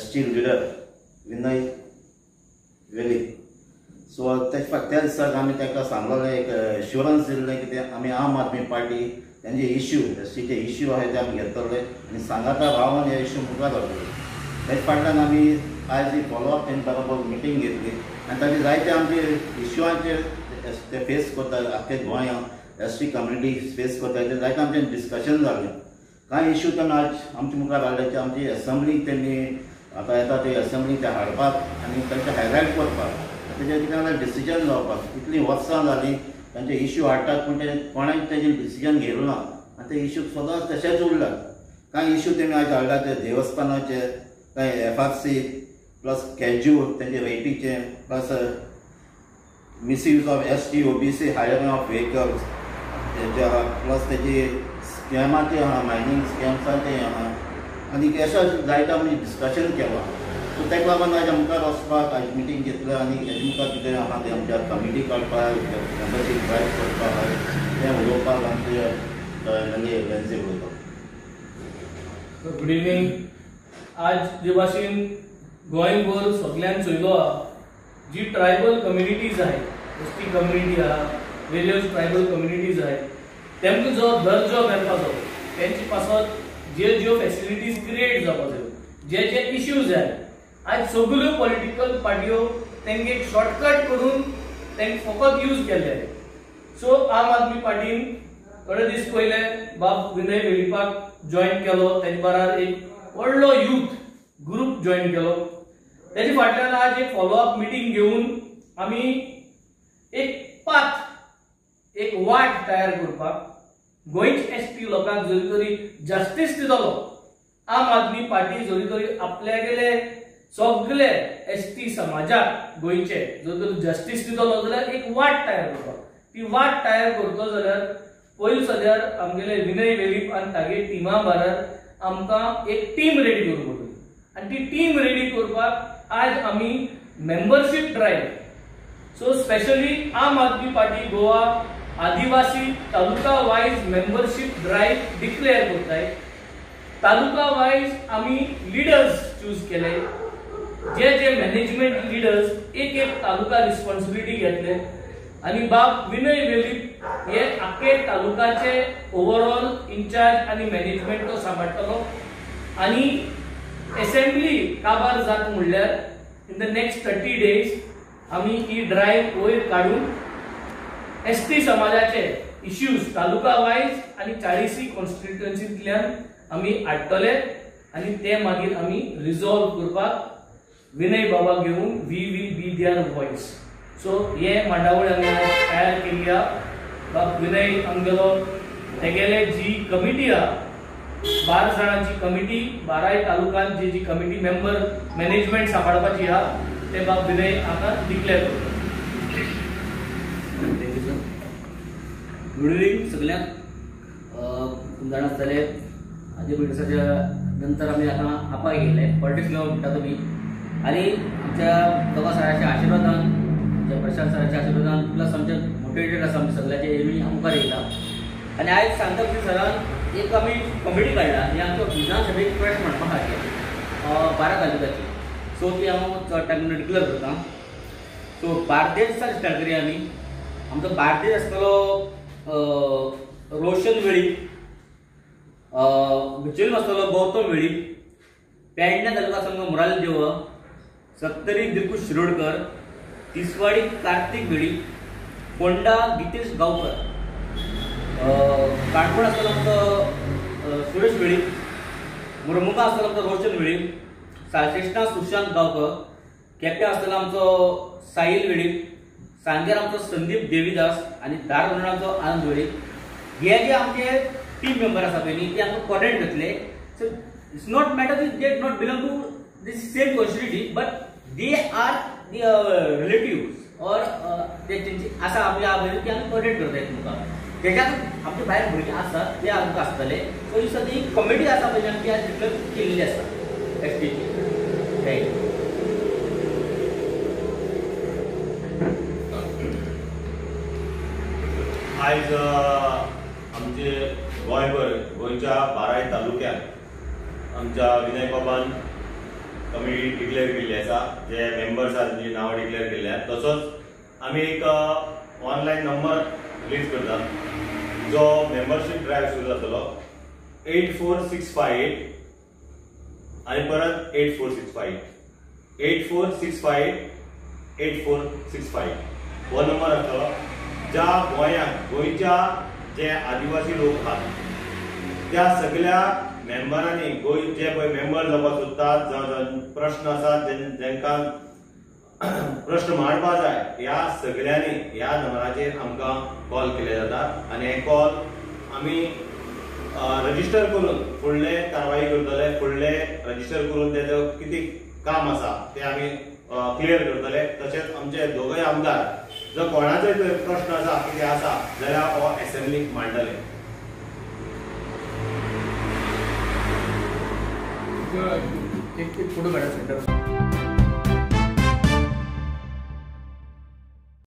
ST leader Vinay वेली. So त्या दिसाक आमी ताका सांगलेलें एक एश्युरन्स दिल्लें की आमी आम आदमी पार्टी त्यांचे इश्यू STचे इश्यू आहे ते आमी घेतले आनी सांगाता भावान हे इश्यू मुखार व्हरले. तेच फाटल्यान आमी आयज ही फॉलोअप तेंच्या बरोबर मिटींग घेतली आनी ताचे जायते आमचे इश्यूआंचे ते फेस करता. आख्खे गोंयांत ST कम्युनिटी फेस करता ते जायते आमचे डिस्कशन जालें. कांय इश्यू तेन्ना आज आमचे मुखार हाडले ते आमची असेंब्लीक तेणी आतां येता ते असेंब्लीक ते हाडपाक आनी तांचे हायलायट करपाक तेजें कितें जाल्यार डिसिजन जावपाक इतलीं वर्सां जालीं तांचे इश्यू हाडटात पूण ते कोणाक तेजें डिसिजन घेवं ना आनी ते इश्यू सदांच तशेंच उरल्यात. कांय इश्यू तेमी आज हाडल्यात ते देवस्थानाचे, कांय FRC प्लस कॅज्यू तेंचे रेटीचे plus misuse of ST OBC hiring of vehicles तेजे प्लस तेजी स्कॅमाचे आहा मायनींग स्कॅम्साचे आहा आनी अशें जायते आमी डिस्कशन केलां. सो ताका लागून आज आमकां वचपाक आज मिटींग घेतल्या आनी हेजे मुखार कितें आहा तें आमच्या कमिटी काडपाक मेंबरशीप ड्रायव करपाक तें उलोवपाक आमचे म्हणजे वेन्सडे उलयता. Good evening. आज जे भाशेन गोंयभर सगळ्यांक चोयलो आहा जी ट्रायबल कम्युनिटीज आहेत ST कम्युनिटी आहा वेरियस ट्रायबल कम्युनिटीज आहेत तेमकां जो दर्जो मेळपाक जाय तेंचे पासत ज्यो फॅसिलिटीज क्रिएट जावपाक जाय जे इश्यूज आहेत आज सगळ्यो पॉलिटिकल पार्ट्यो तेंका एक शॉर्टकट करून तेंक फकत यूज केले. सो आम आदमी पार्टीन थोडे दीस पयले बाब विनय वेळीपाक जॉईन केलो. तेजे बराबर एक व्हडलो यूथ ग्रुप जॉईन केलो. तेजे फाटल्यान आज एक फॉलोअप मिटींग घेवन आमी एक पाथ एक वाट तयार करपाक गोंयच्या ST लोकांक जरी तरी जस्टीस दितलो आम आदमी पार्टी जरी तरी आपल्यागेले सगळे ST समाजाक गोंयचे जर तर जस्टीस दितलो जाल्यार एक वाट तयार करपाक. ती वाट तयार करतो जाल्यार पयलीं सद्यार आमगेले विनय वेलीप आनी तागे टिमा बराबर आमकां एक टीम रेडी करपाक पडटली आनी ती टीम रेडी करपाक आज आमी मेंबरशीप ड्रायव. सो स्पेशली आम आदमी पार्टी गोवा आदिवासी तालुका वाइज मेंबरशीप ड्राइव डिक्लेअर करताय. तालुका वाइज आम्ही लीडर्स चूज केले. जे मॅनेजमेंट लीडर्स एक तालुका रिस्पॉन्सिबिलिटी घेतले आणि बाब विनय वेलीप हे आख्खे तालुकाचे ओव्हरऑल इन्चार्ज आणि मॅनेजमेंट तो सांबाळटलो आणि असेंब्ली काबार जात म्हणल्यार इन द नेक्स्ट 30 days आम्ही ही ड्राइव वयर काढून ST समाजाचे इश्यूज तालुका वाइज आणि 40 कॉन्स्टिट्युएन्सींतल्यान आम्ही हाडटले आणि ते मागीर आम्ही रिझॉल्व करपाक विनय बाबा घेऊन we will be their voice. So हे मांडावळ आमी तयार केली आहा. विनय आमगेलो तेगेले जी कमिटी आहा 12 जाणांची कमिटी 12 तालुकांत जी कमिटी मेंबर मॅनेजमेंट सांबाळपाची आहा ते बाब विनय आमकां डिक्लेअर करता. गुड इवनिंग सगळ्यांक. तुम्ही जाण आसतले आजी ब्रिटिशाच्या नंतर आम्ही आता आपा गेले पॉलिटिक्स लेवल म्हणटा तुमी आणि आमच्या दोगा सरांच्या आशिर्वादान आमच्या प्रशांत सरांच्या आशिर्वादान प्लस आमचे मोटिवेटेड आसा आमचे सगळ्याचे एमी आमकां येयला आणि आयज सांगता की सरान एक आमी कमिटी काडला ही आमचो विधानसभेक प्रश्न म्हणपा खातीर 12 तालुक्याची. सो ती हांव टायम डिक्लेअर करता. सो बार्देज स्टार्ट करूया आमी. आमचो बार्देज आसतलो रोशन वेळीप, बिचोलीम आसतलो गौतम वेळीप, पेडण्या तालुका आसतलो मुराल देव, सत्तरी दिलकुश शिरोडकर, तिसवाडी कार्तिक वेळीप, फोंडा गितेश गांवकर, काणकोण आसतलो आमचो सुरेश वेळीप, मुरमुगा आसतलो आमचो रोशन वेळीप, सालश्रेष्ठा सुशांत गांवकर, केप्यां आसतलो आमचो साहिल वेळीप, सांगेर आमचो संदीप देवीदास आणि धारवंडा आमचो आनंद वेळीप. हे जे आमचे टीम मेंबर आसा पळय न्ही ते आमकां कोऑर्डिनेट जातले. So it's not matter they not belong to this same constituency but they are the relatives or तेंची आसा आपल्या ती आमी कोऑर्डिनेट करता तुमकां. तेच्यात आमचे भायर भुरगे आसात ते आमकां आसतले. सो ही सद्या एक कमिटी आसा पळय आमी ती आज डिक्लेअर केल्ली आसा एसटीची. थँक्यू. आयज आमचे गोंयभर गोंयच्या 12 तालुक्यांत आमच्या विनय बाबान कमिटी डिक्लेअर केल्ली आसा, जे मेंबर्स आसा तांची नांवां डिक्लेअर केल्ली आसा. तसोच आमी एक ऑनलायन नंबर रिलीज करता जो मेंबरशीप ड्रायव्ह सुरू जातलो 8465 आणि परत 8465 8465 8465 हो नंबर आसतलो. ज्या गोंयच्या जे आदिवासी लोक आहात त्या सगळ्या मेंबरांनी जे पळय मेंबर जावपाक सोदतात जावं प्रश्न आसात जांकां प्रश्न मांडपा जाय ह्या सगळ्यांनी ह्या नंबराचेर आमकां कॉल केले जातात आनी हे कॉल आमी रजिस्टर करून फुडले कारवाई करतले. फुडले रजिस्टर करून तेजो कितें काम आसा ते आमी क्लियर करतले. तशेंच आमचे दोगय आमदार जो कोणाचोय प्रश्न आसा कितें आसा जाल्यार हो असेंब्लीक मांडटले. एक फोटो काढा सेंटर